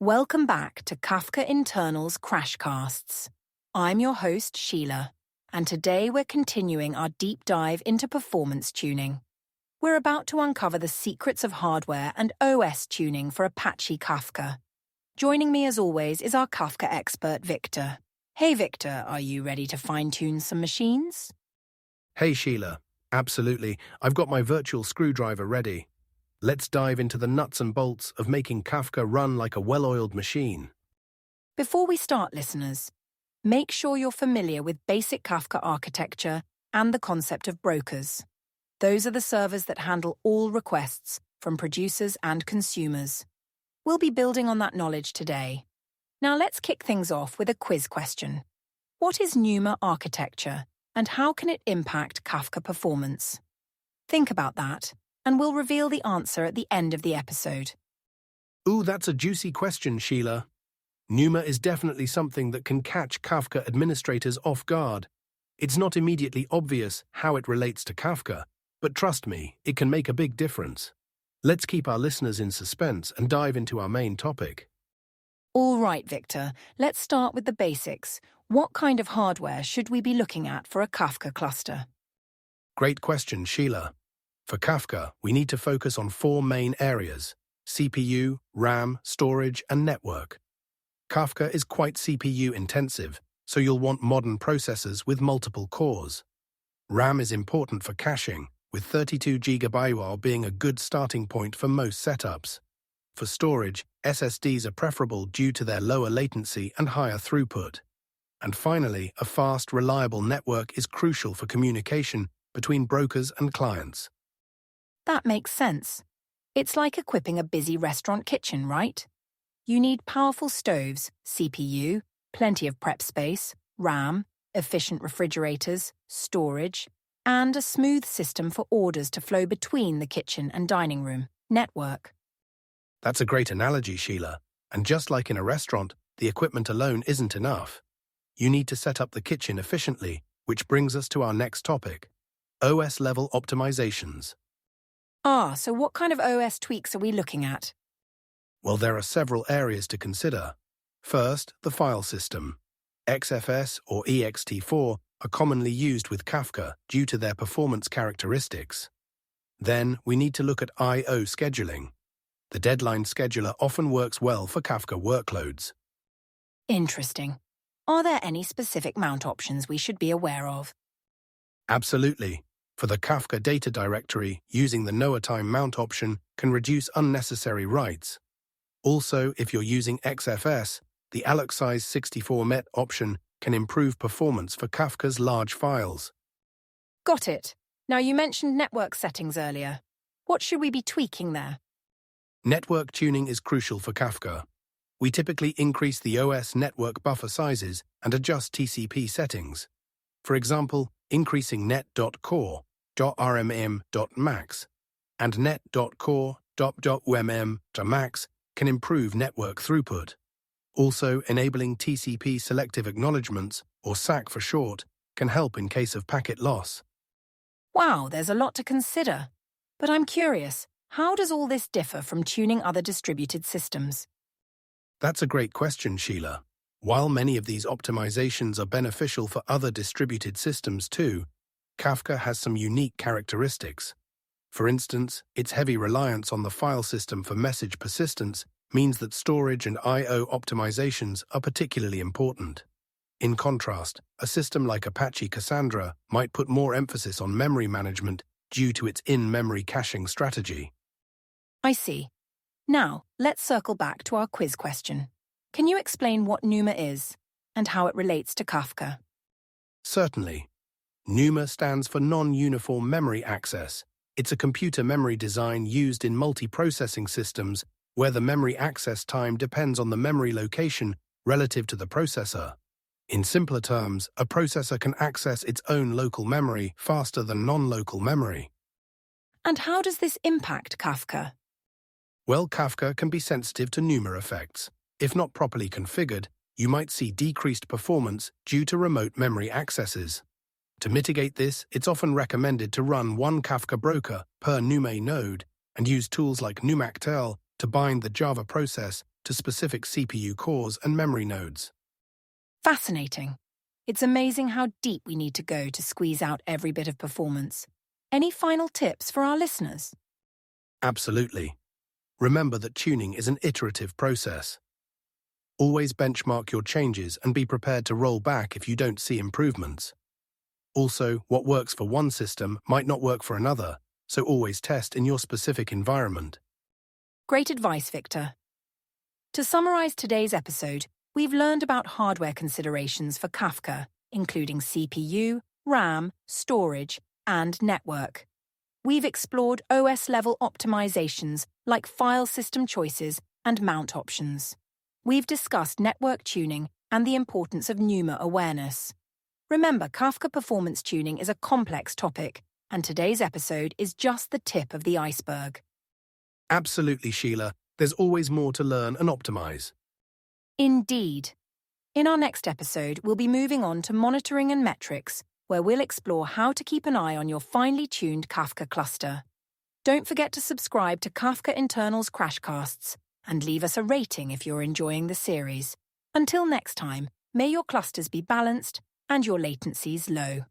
Welcome back to Kafka Internal's Crashcasts. I'm your host, Sheila, and today we're continuing our deep dive into performance tuning. We're about to uncover the secrets of hardware and OS tuning for Apache Kafka. Joining me as always is our Kafka expert, Victor. Hey Victor, are you ready to fine-tune some machines? Hey Sheila, absolutely. I've got my virtual screwdriver ready. Let's dive into the nuts and bolts of making Kafka run like a well-oiled machine. Before we start, listeners, make sure you're familiar with basic Kafka architecture and the concept of brokers. Those are the servers that handle all requests from producers and consumers. We'll be building on that knowledge today. Now let's kick things off with a quiz question. What is NUMA architecture, and how can it impact Kafka performance? Think about that, and we'll reveal the answer at the end of the episode. Ooh, that's a juicy question, Sheila. NUMA is definitely something that can catch Kafka administrators off guard. It's not immediately obvious how it relates to Kafka, but trust me, it can make a big difference. Let's keep our listeners in suspense and dive into our main topic. All right, Victor, let's start with the basics. What kind of hardware should we be looking at for a Kafka cluster? Great question, Sheila. For Kafka, we need to focus on four main areas: CPU, RAM, storage, and network. Kafka is quite CPU-intensive, so you'll want modern processors with multiple cores. RAM is important for caching, with 32 GB being a good starting point for most setups. For storage, SSDs are preferable due to their lower latency and higher throughput. And finally, a fast, reliable network is crucial for communication between brokers and clients. That makes sense. It's like equipping a busy restaurant kitchen, right? You need powerful stoves, CPU, plenty of prep space, RAM, efficient refrigerators, storage, and a smooth system for orders to flow between the kitchen and dining room, network. That's a great analogy, Sheila. And just like in a restaurant, the equipment alone isn't enough. You need to set up the kitchen efficiently, which brings us to our next topic: OS-level optimizations. So what kind of OS tweaks are we looking at? Well, there are several areas to consider. First, the file system. XFS or ext4 are commonly used with Kafka due to their performance characteristics. Then, we need to look at I/O scheduling. The deadline scheduler often works well for Kafka workloads. Interesting. Are there any specific mount options we should be aware of? Absolutely. For the Kafka data directory, using the NoaTime mount option can reduce unnecessary writes. Also, if you're using XFS, the alloc-size 64met option can improve performance for Kafka's large files. Got it. Now you mentioned network settings earlier. What should we be tweaking there? Network tuning is crucial for Kafka. We typically increase the OS network buffer sizes and adjust TCP settings. For example, increasing net.core.rmm.max and net.core.umm.max can improve network throughput. Also, enabling TCP selective acknowledgements, or SAC for short, can help in case of packet loss. Wow, there's a lot to consider. But I'm curious, how does all this differ from tuning other distributed systems? That's a great question, Sheila. While many of these optimizations are beneficial for other distributed systems too, Kafka has some unique characteristics. For instance, its heavy reliance on the file system for message persistence means that storage and I/O optimizations are particularly important. In contrast, a system like Apache Cassandra might put more emphasis on memory management due to its in-memory caching strategy. I see. Now, let's circle back to our quiz question. Can you explain what NUMA is and how it relates to Kafka? Certainly. NUMA stands for Non-Uniform Memory Access. It's a computer memory design used in multi-processing systems where the memory access time depends on the memory location relative to the processor. In simpler terms, a processor can access its own local memory faster than non-local memory. And how does this impact Kafka? Well, Kafka can be sensitive to NUMA effects. If not properly configured, you might see decreased performance due to remote memory accesses. To mitigate this, it's often recommended to run one Kafka broker per NUMA node and use tools like NUMActel to bind the Java process to specific CPU cores and memory nodes. Fascinating. It's amazing how deep we need to go to squeeze out every bit of performance. Any final tips for our listeners? Absolutely. Remember that tuning is an iterative process. Always benchmark your changes and be prepared to roll back if you don't see improvements. Also, what works for one system might not work for another, so always test in your specific environment. Great advice, Victor. To summarize today's episode, we've learned about hardware considerations for Kafka, including CPU, RAM, storage, and network. We've explored OS-level optimizations like file system choices and mount options. We've discussed network tuning and the importance of NUMA awareness. Remember, Kafka performance tuning is a complex topic, and today's episode is just the tip of the iceberg. Absolutely, Sheila. There's always more to learn and optimize. Indeed. In our next episode, we'll be moving on to monitoring and metrics, where we'll explore how to keep an eye on your finely tuned Kafka cluster. Don't forget to subscribe to Kafka Internal's Crashcasts and leave us a rating if you're enjoying the series. Until next time, may your clusters be balanced and your latencies low.